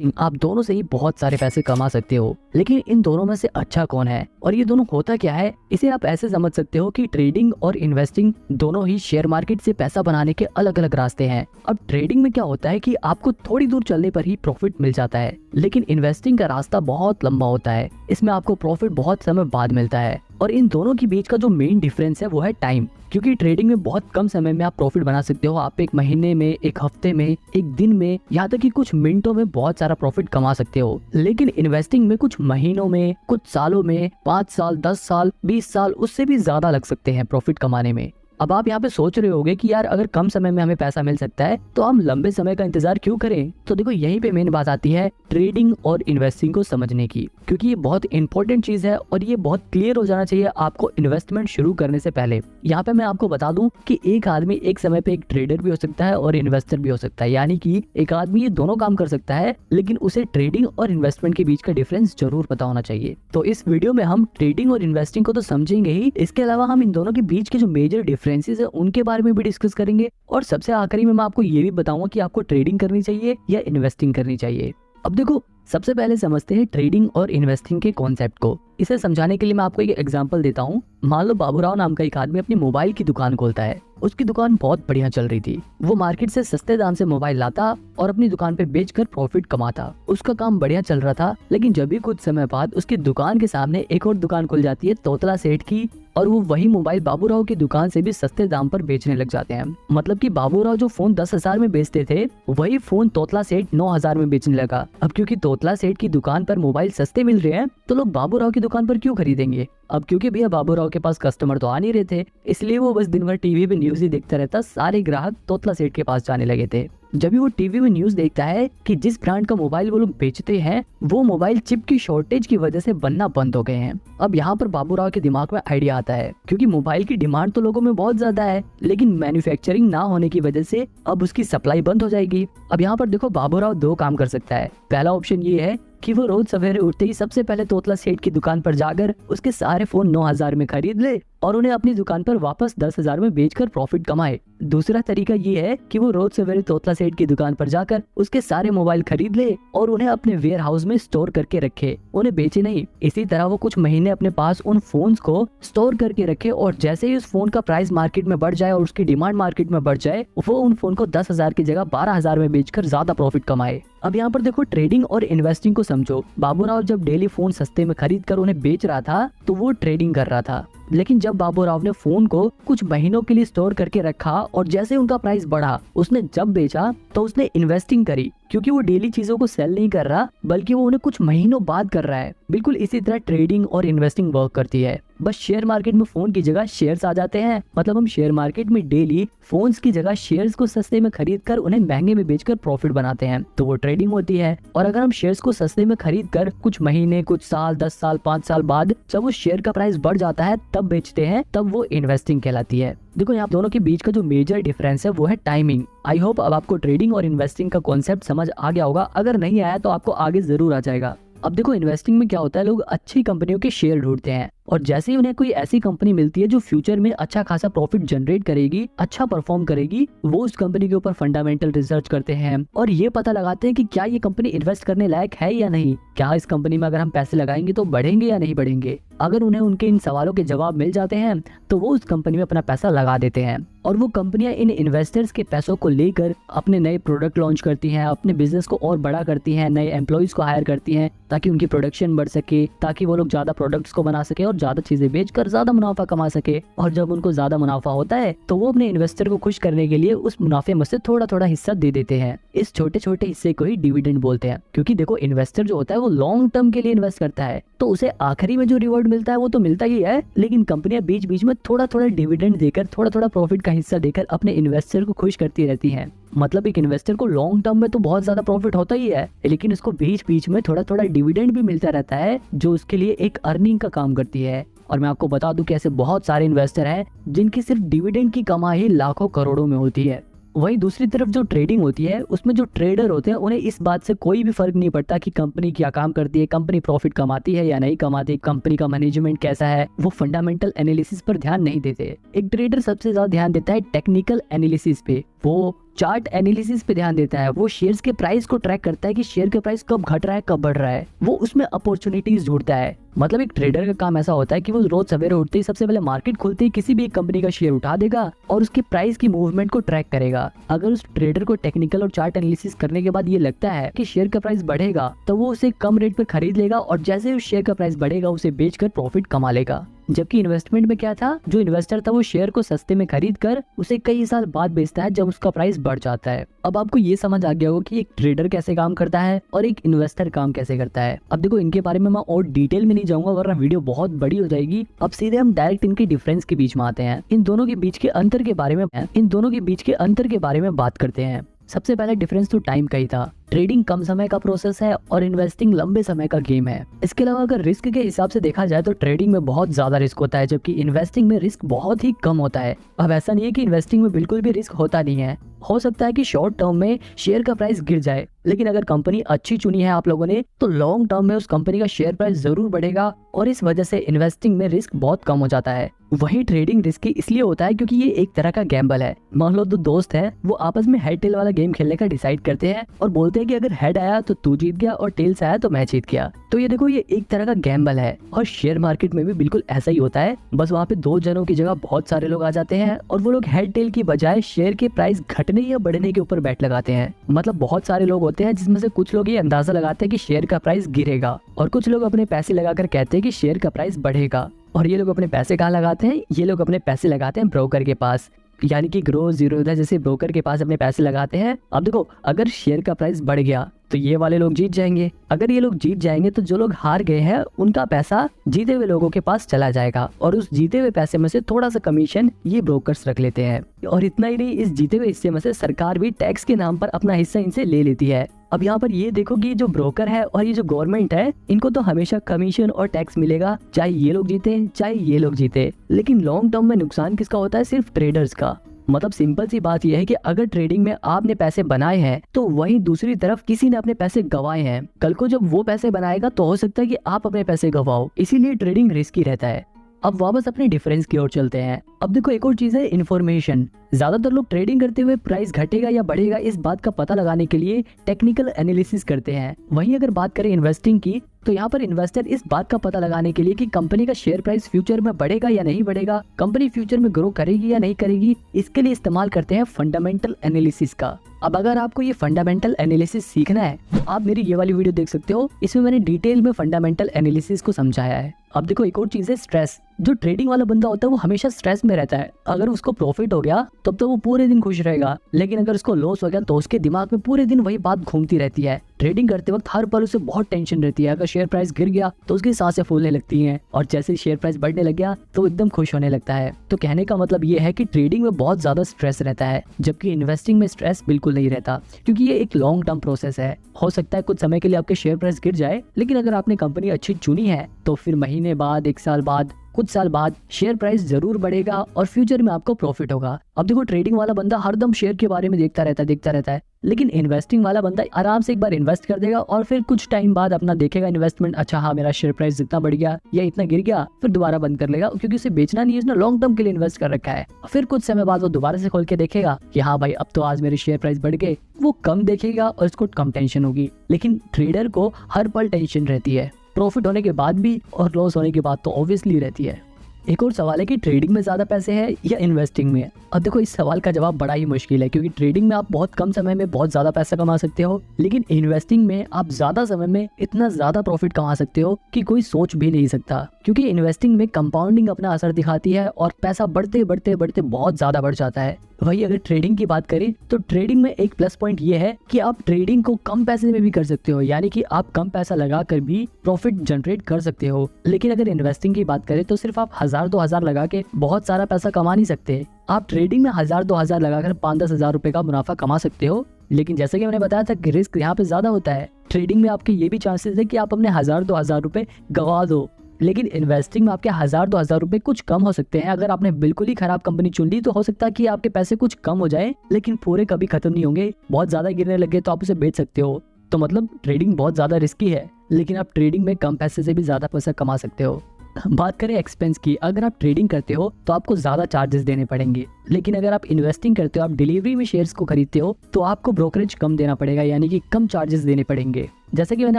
आप दोनों से ही बहुत सारे पैसे कमा सकते हो, लेकिन इन दोनों में से अच्छा कौन है और ये दोनों होता क्या है, इसे आप ऐसे समझ सकते हो कि ट्रेडिंग और इन्वेस्टिंग दोनों ही शेयर मार्केट से पैसा बनाने के अलग अलग रास्ते हैं। अब ट्रेडिंग में क्या होता है कि आपको थोड़ी दूर चलने पर ही प्रॉफिट मिल जाता है, लेकिन इन्वेस्टिंग का रास्ता बहुत लंबा होता है। इसमें आपको प्रॉफिट बहुत समय बाद मिलता है और इन दोनों के बीच का जो मेन डिफरेंस है वो है टाइम। क्योंकि ट्रेडिंग में बहुत कम समय में आप प्रॉफिट बना सकते हो। आप एक महीने में, एक हफ्ते में, एक दिन में, यहाँ तक कि कुछ मिनटों में बहुत सारा प्रॉफिट कमा सकते हो। लेकिन इन्वेस्टिंग में कुछ महीनों में, कुछ सालों में, 5 साल, 10 साल, 20 साल, उससे भी ज्यादा लग सकते हैं प्रॉफिट कमाने में। अब आप यहाँ पे सोच रहे होगे कि यार अगर कम समय में हमें पैसा मिल सकता है तो हम लंबे समय का इंतजार क्यों करें। तो देखो यहीं पे मेन बात आती है ट्रेडिंग और इन्वेस्टिंग को समझने की, क्योंकि ये बहुत इंपॉर्टेंट चीज है और ये बहुत क्लियर हो जाना चाहिए आपको इन्वेस्टमेंट शुरू करने से पहले। यहाँ पे मैं आपको बता दूं कि एक आदमी एक समय पे एक ट्रेडर भी हो सकता है और इन्वेस्टर भी हो सकता है, यानी कि एक आदमी ये दोनों काम कर सकता है, लेकिन उसे ट्रेडिंग और इन्वेस्टमेंट के बीच का डिफरेंस जरूर पता होना चाहिए। तो इस वीडियो में हम ट्रेडिंग और इन्वेस्टिंग को तो समझेंगे ही, इसके अलावा हम इन दोनों के बीच के जो मेजर डिफरेंसेस है उनके बारे में भी डिस्कस करेंगे और सबसे आखिरी में मैं आपको ये भी बताऊंगा कि आपको ट्रेडिंग करनी चाहिए या इन्वेस्टिंग करनी चाहिए। अब देखो सबसे पहले समझते हैं ट्रेडिंग और इन्वेस्टिंग के कॉन्सेप्ट को। इसे समझाने के लिए मैं आपको एक एग्जांपल देता हूँ। मान लो बाबूराव नाम का एक आदमी अपनी मोबाइल की दुकान खोलता है। उसकी दुकान बहुत बढ़िया चल रही थी। वो मार्केट से सस्ते दाम से मोबाइल लाता और अपनी दुकान पे बेचकर प्रॉफिट कमाता। उसका काम बढ़िया चल रहा था, लेकिन जब भी कुछ समय बाद उसकी दुकान के सामने एक और दुकान खुल जाती है तोतला सेठ की, और वो वही मोबाइल बाबूराव की दुकान से भी सस्ते दाम पर बेचने लग जाते हैं। मतलब कि बाबूराव जो फोन 10,000 में बेचते थे वही फोन तोतला सेठ 9,000 में बेचने लगा। अब क्योंकि तोतला सेठ की दुकान पर मोबाइल सस्ते मिल रहे हैं तो लोग बाबूराव की दुकान पर क्यों खरीदेंगे। अब क्योंकि भैया बाबूराव के पास कस्टमर तो आ नहीं रहे थे, इसलिए वो बस दिन भर टीवी पे न्यूज ही देखता रहता। सारे ग्राहक तोतला सेठ के पास जाने लगे थे। जब भी वो टीवी में न्यूज देखता है कि जिस ब्रांड का मोबाइल वो लोग बेचते हैं वो मोबाइल चिप की शॉर्टेज की वजह से बनना बंद हो गए हैं। अब यहाँ पर बाबूराव के दिमाग में आइडिया आता है, क्योंकि मोबाइल की डिमांड तो लोगों में बहुत ज्यादा है, लेकिन मैन्युफैक्चरिंग ना होने की वजह से अब उसकी सप्लाई बंद हो जाएगी। अब यहाँ पर देखो बाबूराव दो काम कर सकता है। पहला ऑप्शन ये है कि वो रोज सवेरे उठते ही सबसे पहले तोतला सेठ की दुकान पर जाकर उसके सारे फोन 9,000 में खरीद ले और उन्हें अपनी दुकान पर वापस 10,000 में बेचकर प्रॉफिट कमाए। दूसरा तरीका ये है कि वो रोज सवेरे तोतला सेठ की दुकान पर जाकर उसके सारे मोबाइल खरीद ले और उन्हें अपने वेयर हाउस में स्टोर करके रखे, उन्हें बेचे नहीं। इसी तरह वो कुछ महीने अपने पास उन फोन्स को स्टोर करके रखे और जैसे ही उस फोन का प्राइस मार्केट में बढ़ जाए और उसकी डिमांड मार्केट में बढ़ जाए, वो उन फोन को 10,000 की जगह 12,000 में बेचकर ज्यादा प्रॉफिट कमाए। अब यहाँ पर देखो ट्रेडिंग और इन्वेस्टिंग को समझो। बाबूराव जब डेली फोन सस्ते में खरीद कर उन्हें बेच रहा था तो वो ट्रेडिंग कर रहा था, लेकिन जब बाबूराव ने फोन को कुछ महीनों के लिए स्टोर करके रखा और जैसे उनका प्राइस बढ़ा उसने जब बेचा तो उसने इन्वेस्टिंग करी, क्योंकि वो डेली चीजों को सेल नहीं कर रहा बल्कि वो उन्हें कुछ महीनों बाद कर रहा है। बिल्कुल इसी तरह ट्रेडिंग और इन्वेस्टिंग वर्क करती है, बस शेयर मार्केट में फोन की जगह शेयर्स आ जाते हैं। मतलब हम शेयर मार्केट में डेली फोन्स की जगह शेयर्स को सस्ते में खरीद कर उन्हें महंगे में बेचकर प्रॉफिट बनाते हैं, तो वो ट्रेडिंग होती है। और अगर हम शेयर्स को सस्ते में खरीद कर कुछ महीने, कुछ साल, 10 साल, 5 साल बाद जब उस शेयर का प्राइस बढ़ जाता है तब बेचते हैं, तब वो इन्वेस्टिंग कहलाती है। देखो यहाँ दोनों के बीच का जो मेजर डिफरेंस है वो है टाइमिंग। आई होप अब आपको ट्रेडिंग और इन्वेस्टिंग का कॉन्सेप्ट समझ आ गया होगा। अगर नहीं आया तो आपको आगे जरूर आ जाएगा। अब देखो इन्वेस्टिंग में क्या होता है, लोग अच्छी कंपनियों के शेयर ढूंढते हैं और जैसे ही उन्हें कोई ऐसी कंपनी मिलती है जो फ्यूचर में अच्छा खासा प्रॉफिट जनरेट करेगी, अच्छा परफॉर्म करेगी, वो उस कंपनी के ऊपर फंडामेंटल रिसर्च करते हैं और ये पता लगाते हैं कि क्या ये कंपनी इन्वेस्ट करने लायक है या नहीं, क्या इस कंपनी में अगर हम पैसे लगाएंगे तो बढ़ेंगे या नहीं बढ़ेंगे। अगर उन्हें उनके इन सवालों के जवाब मिल जाते हैं तो वो उस कंपनी में अपना पैसा लगा देते हैं और वो कंपनियां इन इन्वेस्टर्स के पैसों को लेकर अपने नए प्रोडक्ट लॉन्च करती हैं, अपने बिजनेस को और बड़ा करती हैं, नए एम्प्लॉइज को हायर करती हैं ताकि उनकी प्रोडक्शन बढ़ सके, ताकि वो लोग ज्यादा प्रोडक्ट्स को बना सके और ज्यादा चीजें बेचकर ज्यादा मुनाफा कमा सके। और जब उनको ज्यादा मुनाफा होता है तो वो अपने इन्वेस्टर को खुश करने के लिए उस मुनाफे में से थोड़ा थोड़ा हिस्सा दे देते हैं। इस छोटे छोटे हिस्से को ही डिविडेंड बोलते हैं, क्योंकि देखो इन्वेस्टर जो होता है वो लॉन्ग टर्म के लिए इन्वेस्ट करता है तो उसे आखिरी में जो रिवॉर्ड मिलता है वो तो मिलता ही है, लेकिन कंपनियां बीच बीच में थोड़ा थोड़ा डिविडेंड देकर, थोड़ा थोड़ा प्रॉफिट का हिस्सा देकर अपने इन्वेस्टर को खुश करती रहती हैं। मतलब एक इन्वेस्टर को लॉन्ग टर्म में तो बहुत ज्यादा प्रॉफिट होता ही है, लेकिन उसको बीच बीच में थोड़ा थोड़ा डिविडेंड भी मिलता रहता है जो उसके लिए एक अर्निंग का काम करती है। और मैं आपको बता दूं कि ऐसे बहुत सारे इन्वेस्टर हैं जिनकी सिर्फ डिविडेंड की कमाई लाखों करोड़ों में होती है। वहीं दूसरी तरफ जो ट्रेडिंग होती है उसमें जो ट्रेडर होते हैं उन्हें इस बात से कोई भी फर्क नहीं पड़ता कि कंपनी क्या काम करती है, कंपनी प्रॉफिट कमाती है या नहीं कमाती, कंपनी का मैनेजमेंट कैसा है, वो फंडामेंटल एनालिसिस पर ध्यान नहीं देते। एक ट्रेडर सबसे ज्यादा ध्यान देता है टेक्निकल एनालिसिस पे। वो चार्ट एनालिसिस पे ध्यान देता है, वो शेयर्स के प्राइस को ट्रैक करता है कि शेयर का प्राइस कब घट रहा है कब बढ़ रहा है, वो उसमें अपॉर्चुनिटीज ढूंढता है। मतलब एक ट्रेडर का काम ऐसा होता है कि वो रोज सवेरे उठते ही सबसे पहले मार्केट खुलते ही किसी भी एक कंपनी का शेयर उठा देगा और उसके प्राइस की मूवमेंट को ट्रैक करेगा। अगर उस ट्रेडर को टेक्निकल और चार्ट एनालिसिस करने के बाद ये लगता है कि शेयर का प्राइस बढ़ेगा तो वो उसे कम रेट पे खरीद लेगा और जैसे उस शेयर का प्राइस बढ़ेगा उसे बेचकर प्रॉफिट कमा लेगा। जबकि इन्वेस्टमेंट में क्या था, जो इन्वेस्टर था वो शेयर को सस्ते में खरीद कर उसे कई साल बाद बेचता है जब उसका प्राइस बढ़ जाता है। अब आपको ये समझ आ गया होगा कि एक ट्रेडर कैसे काम करता है और एक इन्वेस्टर काम कैसे करता है। अब देखो इनके बारे में मैं और डिटेल में नहीं जाऊंगा वरना वीडियो बहुत बड़ी हो जाएगी। अब सीधे हम डायरेक्ट इनके डिफरेंस के बीच में आते हैं, इन दोनों के बीच के अंतर के बारे में बात करते हैं। सबसे पहले डिफरेंस तो टाइम का ही था। ट्रेडिंग कम समय का प्रोसेस है और इन्वेस्टिंग लंबे समय का गेम है। इसके अलावा अगर रिस्क के हिसाब से देखा जाए तो ट्रेडिंग में बहुत ज्यादा रिस्क होता है जबकि इन्वेस्टिंग में रिस्क बहुत ही कम होता है। अब ऐसा नहीं है कि इन्वेस्टिंग में बिल्कुल भी रिस्क होता नहीं है, हो सकता है कि शॉर्ट टर्म में शेयर का प्राइस गिर जाए, लेकिन अगर कंपनी अच्छी चुनी है आप लोगों ने तो लॉन्ग टर्म में उस कंपनी का शेयर प्राइस जरूर बढ़ेगा और इस वजह से इन्वेस्टिंग में रिस्क बहुत कम हो जाता है। वही ट्रेडिंग रिस्की इसलिए होता है क्योंकि ये एक तरह का गैम्बल है। मान लो दो दोस्त हैं, वो आपस में हेड टेल वाला गेम खेलने का डिसाइड करते हैं और बोलते हैं कि अगर हेड आया तो तू जीत गया और टेल्स आया तो मैं जीत गया। तो ये देखो ये एक तरह का गैम्बल है और शेयर मार्केट में भी बिल्कुल ऐसा ही होता है। बस वहाँ पे दो जनों की जगह बहुत सारे लोग आ जाते हैं और वो लोग हेड टेल की बजाय शेयर के प्राइस घटने या बढ़ने के ऊपर बैट लगाते हैं। मतलब बहुत सारे लोग होते हैं जिसमें से कुछ लोग ये अंदाजा लगाते हैं कि शेयर का प्राइस गिरेगा और कुछ लोग अपने पैसे लगाकर कहते हैं कि शेयर का प्राइस बढ़ेगा। और ये लोग अपने पैसे कहाँ लगाते हैं, ये लोग अपने पैसे लगाते हैं ब्रोकर के पास, यानी कि ग्रो जीरोधा जैसे ब्रोकर के पास अपने पैसे लगाते हैं। अब देखो अगर शेयर का प्राइस बढ़ गया तो ये वाले लोग जीत जाएंगे, अगर ये लोग जीत जाएंगे तो जो लोग हार गए हैं उनका पैसा जीते हुए लोगों के पास चला जाएगा और उस जीते हुए पैसे में से थोड़ा सा कमीशन ये ब्रोकर्स रख लेते हैं। और इतना ही नहीं, इस जीते हुए हिस्से में से सरकार भी टैक्स के नाम पर अपना हिस्सा इनसे ले लेती है। अब यहाँ पर ये देखो कि जो ब्रोकर है और ये जो गवर्नमेंट है इनको तो हमेशा कमीशन और टैक्स मिलेगा, चाहे ये लोग जीते चाहे ये लोग जीते। लेकिन लॉन्ग टर्म में नुकसान किसका होता है, सिर्फ ट्रेडर्स का। मतलब सिंपल सी बात यह है कि अगर ट्रेडिंग में आपने पैसे बनाए हैं तो वहीं दूसरी तरफ किसी ने अपने पैसे गंवाए हैं। कल को जब वो पैसे बनाएगा तो हो सकता है कि आप अपने पैसे गंवाओ, इसीलिए ट्रेडिंग रिस्की रहता है। अब वापस अपने डिफरेंस की ओर चलते हैं। अब देखो एक और चीज है इन्फॉर्मेशन। ज्यादातर लोग ट्रेडिंग करते हुए प्राइस घटेगा या बढ़ेगा इस बात का पता लगाने के लिए टेक्निकल एनालिसिस करते हैं। वहीं अगर बात करें इन्वेस्टिंग की तो यहाँ पर इन्वेस्टर इस बात का पता लगाने के लिए कि कंपनी का शेयर प्राइस फ्यूचर में बढ़ेगा या नहीं बढ़ेगा, कंपनी फ्यूचर में ग्रो करेगी या नहीं करेगी, इसके लिए इस्तेमाल करते हैं फंडामेंटल एनालिसिस का। अब अगर आपको ये फंडामेंटल एनालिसिस सीखना है तो आप मेरी ये वाली वीडियो देख सकते हो, इसमें मैंने डिटेल में फंडामेंटल एनालिसिस को समझाया है। अब देखो एक और चीज है स्ट्रेस। जो ट्रेडिंग वाला बंदा होता है वो हमेशा स्ट्रेस में रहता है। अगर उसको प्रॉफिट हो गया तब तो वो पूरे दिन खुश रहेगा, लेकिन अगर उसको लॉस हो गया तो उसके दिमाग में पूरे दिन वही बात घूमती रहती है। ट्रेडिंग करते वक्त हर पल उसे बहुत टेंशन रहती है। अगर शेयर प्राइस गिर गया तो उसकी सांसें फूलने लगती हैं और जैसे शेयर प्राइस बढ़ने लग गया तो एकदम खुश होने लगता है। तो कहने का मतलब ये है कि ट्रेडिंग में बहुत ज्यादा स्ट्रेस रहता है जबकि इन्वेस्टिंग में स्ट्रेस बिल्कुल नहीं रहता, क्योंकि ये एक लॉन्ग टर्म प्रोसेस है। हो सकता है कुछ समय के लिए आपके शेयर प्राइस गिर जाए, लेकिन अगर आपने कंपनी अच्छी चुनी है तो फिर महीने बाद, एक साल बाद, कुछ साल बाद शेयर प्राइस जरूर बढ़ेगा और फ्यूचर में आपको प्रॉफिट होगा। अब देखो ट्रेडिंग वाला बंदा हरदम शेयर के बारे में देखता रहता है, लेकिन इन्वेस्टिंग वाला बंदा आराम से एक बार इन्वेस्ट कर देगा और फिर कुछ टाइम बाद अपना देखेगा इन्वेस्टमेंट, अच्छा हाँ मेरा शेयर प्राइस जितना बढ़ गया या इतना गिर गया, फिर दोबारा बंद कर लेगा, क्योंकि उसे बेचना नहीं है, उसने लॉन्ग टर्म के लिए इन्वेस्ट कर रखा है। फिर कुछ समय बाद वो दोबारा से खोल के देखेगा कि हाँ भाई अब तो आज मेरे शेयर प्राइस बढ़ गए, वो कम देखेगा और उसको कम टेंशन होगी। लेकिन ट्रेडर को हर पल टेंशन रहती है, प्रॉफिट होने के बाद भी और लॉस होने के बाद तो ऑब्वियसली रहती है। एक और सवाल है कि ट्रेडिंग में ज्यादा पैसे हैं या इन्वेस्टिंग में। अब देखो इस सवाल का जवाब बड़ा ही मुश्किल है, क्योंकि ट्रेडिंग में आप बहुत कम समय में बहुत ज्यादा पैसा कमा सकते हो, लेकिन इन्वेस्टिंग में आप ज्यादा समय में इतना ज्यादा प्रॉफिट कमा सकते हो कि कोई सोच भी नहीं सकता। क्योंकि इन्वेस्टिंग में कंपाउंडिंग अपना असर दिखाती है और पैसा बढ़ते बढ़ते बढ़ते बहुत ज्यादा बढ़ जाता है। वही अगर ट्रेडिंग की बात करें तो ट्रेडिंग में एक प्लस पॉइंट ये है कि आप ट्रेडिंग को कम पैसे में भी कर सकते हो, यानी कि आप कम पैसा लगाकर भी प्रॉफिट जनरेट कर सकते हो। लेकिन अगर इन्वेस्टिंग की बात करें तो सिर्फ आप 1000-2000 लगा के बहुत सारा पैसा कमा नहीं सकते। आप ट्रेडिंग में 1000-2000 लगाकर 5-10 हजार रुपए का मुनाफा कमा सकते हो, लेकिन जैसे कि मैंने बताया था कि रिस्क यहाँ पे ज्यादा होता है। ट्रेडिंग में आपके ये भी चांसेस है कि आप अपने 1000-2000 रुपए गवा दो, लेकिन इन्वेस्टिंग में आपके 1000-2000 रुपए कुछ कम हो सकते हैं। अगर आपने बिल्कुल ही खराब कंपनी चुन ली तो हो सकता है कि आपके पैसे कुछ कम हो जाए, लेकिन पूरे कभी खत्म नहीं होंगे। बहुत ज्यादा गिरने लगे तो आप उसे बेच सकते हो। तो मतलब ट्रेडिंग बहुत ज्यादा रिस्की है, लेकिन आप ट्रेडिंग में कम पैसे से भी ज्यादा पैसा कमा सकते हो। बात करें एक्सपेंस की, अगर आप ट्रेडिंग करते हो तो आपको ज्यादा चार्जेस देने पड़ेंगे, लेकिन अगर आप इन्वेस्टिंग करते हो, आप डिलीवरी में शेयर्स को खरीदते हो, तो आपको ब्रोकरेज कम देना पड़ेगा, यानी कि कम चार्जेस देने पड़ेंगे। जैसे कि मैंने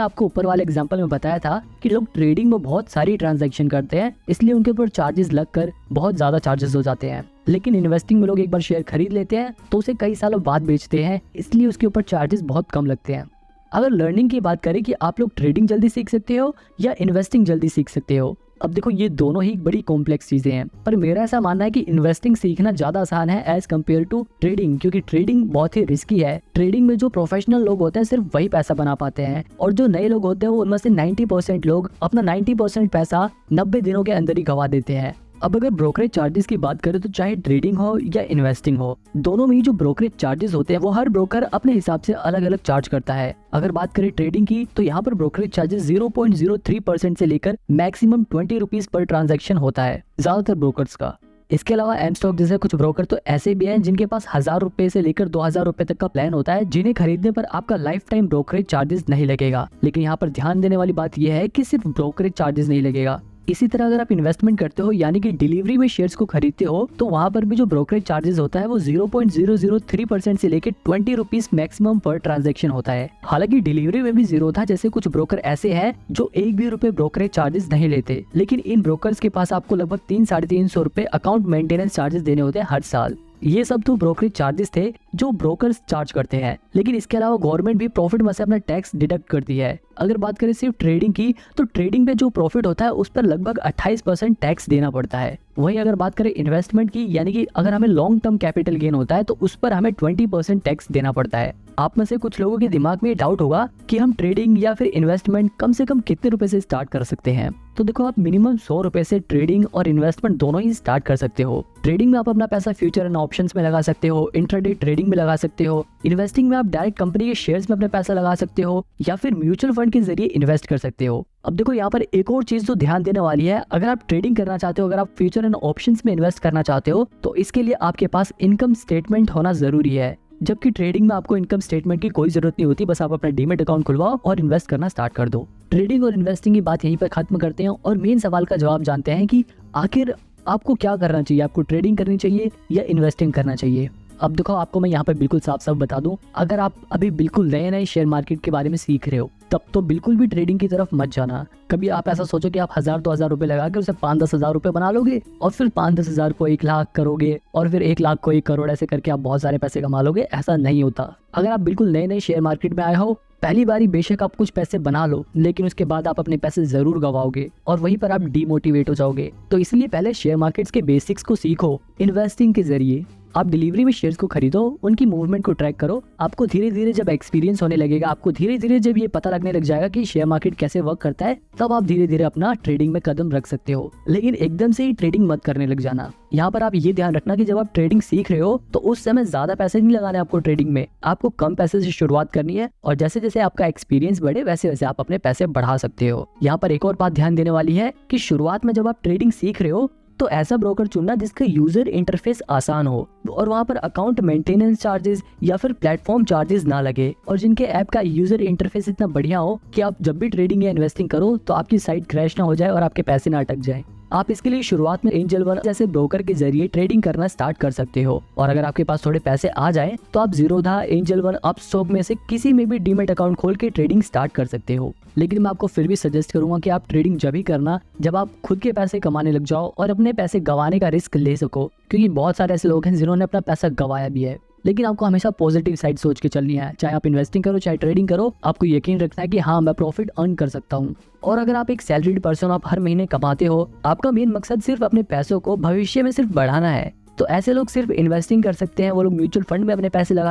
आपको ऊपर वाले एग्जांपल में बताया था कि लोग ट्रेडिंग में बहुत सारी ट्रांजैक्शन करते हैं, इसलिए उनके ऊपर चार्जेस लगकर बहुत ज्यादा चार्जेस हो जाते हैं। लेकिन इन्वेस्टिंग में लोग एक बार शेयर खरीद लेते हैं तो उसे कई सालों बाद बेचते हैं, इसलिए उसके ऊपर चार्जेस बहुत कम लगते हैं। अगर लर्निंग की बात करें कि आप लोग ट्रेडिंग जल्दी सीख सकते हो या इन्वेस्टिंग जल्दी सीख सकते हो, अब देखो ये दोनों ही बड़ी कॉम्प्लेक्स चीजें हैं, पर मेरा ऐसा मानना है कि इन्वेस्टिंग सीखना ज्यादा आसान है एज कम्पेयर टू ट्रेडिंग, क्योंकि ट्रेडिंग बहुत ही रिस्की है। ट्रेडिंग में जो प्रोफेशनल लोग होते हैं सिर्फ वही पैसा बना पाते हैं, और जो नए लोग होते हैं वो उनमें से 90% लोग अपना 90% पैसा 90 दिनों के अंदर ही गवा देते हैं। अब अगर ब्रोकरेज चार्जेस की बात करें तो चाहे ट्रेडिंग हो या इन्वेस्टिंग हो, दोनों में ही जो ब्रोकरेज चार्जेस होते हैं वो हर ब्रोकर अपने हिसाब से अलग अलग चार्ज करता है। अगर बात करें ट्रेडिंग की तो यहाँ पर ब्रोकरेज चार्जेस 0.03% से लेकर मैक्सिमम 20 रुपीज पर ट्रांजैक्शन होता है ज्यादातर ब्रोकर्स का। इसके अलावा एम स्टॉक जैसे कुछ ब्रोकर तो ऐसे भी हैं जिनके पास 1000 रुपए से लेकर 2000 रुपए तक का प्लान होता है, जिन्हें खरीदने पर आपका लाइफ टाइम ब्रोकरेज चार्जेस नहीं लगेगा। लेकिन यहाँ पर ध्यान देने वाली बात यह है कि सिर्फ ब्रोकरेज चार्जेस नहीं लगेगा। इसी तरह अगर आप इन्वेस्टमेंट करते हो यानी कि डिलीवरी में शेयर्स को खरीदते हो, तो वहां पर भी जो ब्रोकरेज चार्जेस होता है वो 0.003% से लेकर 20 रुपीज मैक्सिमम पर ट्रांजैक्शन होता है। हालांकि डिलीवरी में भी जीरो था, जैसे कुछ ब्रोकर ऐसे हैं जो 1 भी रुपए ब्रोकरेज चार्जेस नहीं लेते, लेकिन इन ब्रोकर्स के पास आपको लगभग 300-350 रुपए अकाउंट मेंटेनेंस चार्जेस देने होते हैं हर साल। ये सब तो ब्रोकरेज चार्जेस थे जो ब्रोकर्स चार्ज करते हैं, लेकिन इसके अलावा गवर्नमेंट भी प्रॉफिट में से अपना टैक्स डिडक्ट करती है। अगर बात करें सिर्फ ट्रेडिंग की तो ट्रेडिंग में जो प्रॉफिट होता है उस पर लगभग 28% टैक्स देना पड़ता है। वहीं अगर बात करें इन्वेस्टमेंट की, यानी कि अगर हमें लॉन्ग टर्म कैपिटल गेन होता है तो उस पर हमें 20% टैक्स देना पड़ता है। आप में से कुछ लोगों के दिमाग में डाउट होगा कि हम ट्रेडिंग या फिर इन्वेस्टमेंट कम से कम कितने रुपए से स्टार्ट कर सकते हैं। तो देखो, आप मिनिमम 100 रुपए से ट्रेडिंग और इन्वेस्टमेंट दोनों ही स्टार्ट कर सकते हो। ट्रेडिंग में आप अपना पैसा फ्यूचर एंड ऑप्शंस में लगा सकते हो, इंट्राडे ट्रेडिंग में लगा सकते हो। इन्वेस्टिंग में आप डायरेक्ट कंपनी के शेयर्स में अपना पैसा लगा सकते हो या फिर म्यूचुअल फंड के जरिए इन्वेस्ट कर सकते हो। अब देखो, यहाँ पर एक और चीज तो ध्यान देने वाली है, अगर आप ट्रेडिंग करना चाहते हो, अगर आप फ्यूचर एंड ऑप्शंस में इन्वेस्ट करना चाहते हो, तो इसके लिए आपके पास इनकम स्टेटमेंट होना जरूरी है। जबकि ट्रेडिंग में आपको इनकम स्टेटमेंट की कोई जरूरत नहीं होती, बस आप अपना डीमैट अकाउंट खुलवाओ और इन्वेस्ट करना स्टार्ट कर दो। ट्रेडिंग और इन्वेस्टिंग की बात यहीं पर खत्म करते हैं और मेन सवाल का जवाब जानते हैं कि आखिर आपको क्या करना चाहिए, आपको ट्रेडिंग करनी चाहिए या इन्वेस्टिंग करना चाहिए। अब देखो, आपको मैं यहाँ पर बिल्कुल साफ साफ बता दूं, अगर आप अभी बिल्कुल नए नए शेयर मार्केट के बारे में सीख रहे हो तब तो बिल्कुल भी ट्रेडिंग की तरफ मत जाना। कभी आप ऐसा सोचो कि आप 1000-2000 रुपए लगा के उसे 5-10 हजार रुपए बना लोगे और फिर 5-10 हजार को 1 लाख करोगे और फिर 1 लाख को 1 करोड़, ऐसे करके आप बहुत सारे पैसे कमा लोगे। ऐसा नहीं होता। अगर आप बिल्कुल नए नए शेयर मार्केट में आए हो, पहली बारी बेशक आप कुछ पैसे बना लो, लेकिन उसके बाद आप अपने पैसे जरूर गवाओगे और वहीं पर आप डीमोटिवेट हो जाओगे। तो इसलिए पहले शेयर मार्केट्स के बेसिक्स को सीखो। इन्वेस्टिंग के जरिए आप डिलीवरी में शेयर्स को खरीदो, उनकी मूवमेंट को ट्रैक करो। आपको धीरे धीरे जब एक्सपीरियंस होने लगेगा, आपको धीरे धीरे जब ये पता लगने लग जाएगा कि शेयर मार्केट कैसे वर्क करता है, तब आप धीरे धीरे अपना ट्रेडिंग में कदम रख सकते हो। लेकिन एकदम से ही ट्रेडिंग मत करने लग जाना। यहाँ पर आप ये ध्यान रखना कि जब आप ट्रेडिंग सीख रहे हो तो उस समय ज्यादा पैसे नहीं लगाने आपको ट्रेडिंग में, आपको कम पैसे से शुरुआत करनी है और जैसे जैसे आपका एक्सपीरियंस बढ़े वैसे वैसे आप अपने पैसे बढ़ा सकते हो। यहाँ पर एक और बात ध्यान देने वाली है कि शुरुआत में जब आप ट्रेडिंग सीख रहे हो तो ऐसा ब्रोकर चुनना जिसका यूजर इंटरफेस आसान हो और वहां पर अकाउंट मेंटेनेंस चार्जेस या फिर प्लेटफॉर्म चार्जेस ना लगे, और जिनके ऐप का यूजर इंटरफेस इतना बढ़िया हो कि आप जब भी ट्रेडिंग या इन्वेस्टिंग करो तो आपकी साइट क्रैश ना हो जाए और आपके पैसे ना अटक जाए। आप इसके लिए शुरुआत में एंजल वन जैसे ब्रोकर के जरिए ट्रेडिंग करना स्टार्ट कर सकते हो, और अगर आपके पास थोड़े पैसे आ जाए तो आप जीरोधा, एंजल वन, अपस्टॉक में से किसी में भी डीमैट अकाउंट खोल के ट्रेडिंग स्टार्ट कर सकते हो। लेकिन मैं आपको फिर भी सजेस्ट करूंगा कि आप ट्रेडिंग जब ही करना जब आप खुद के पैसे कमाने लग जाओ और अपने पैसे गंवाने का रिस्क ले सको, क्योंकि बहुत सारे ऐसे लोग हैं जिन्होंने अपना पैसा गंवाया भी है। लेकिन आपको हमेशा पॉजिटिव साइड सोच के चलनी है। चाहे आप इन्वेस्टिंग करो चाहे ट्रेडिंग करो, आपको यकीन रखना है कि हाँ, मैं प्रॉफिट अर्न कर सकता हूँ। और अगर आप एक सैलरीड पर्सन, आप हर महीने कमाते हो, आपका मेन मकसद सिर्फ अपने पैसों को भविष्य में सिर्फ बढ़ाना है, तो ऐसे लोग सिर्फ इन्वेस्टिंग कर सकते हैं। वो लोग म्यूचुअल फंड में अपने पैसे लगा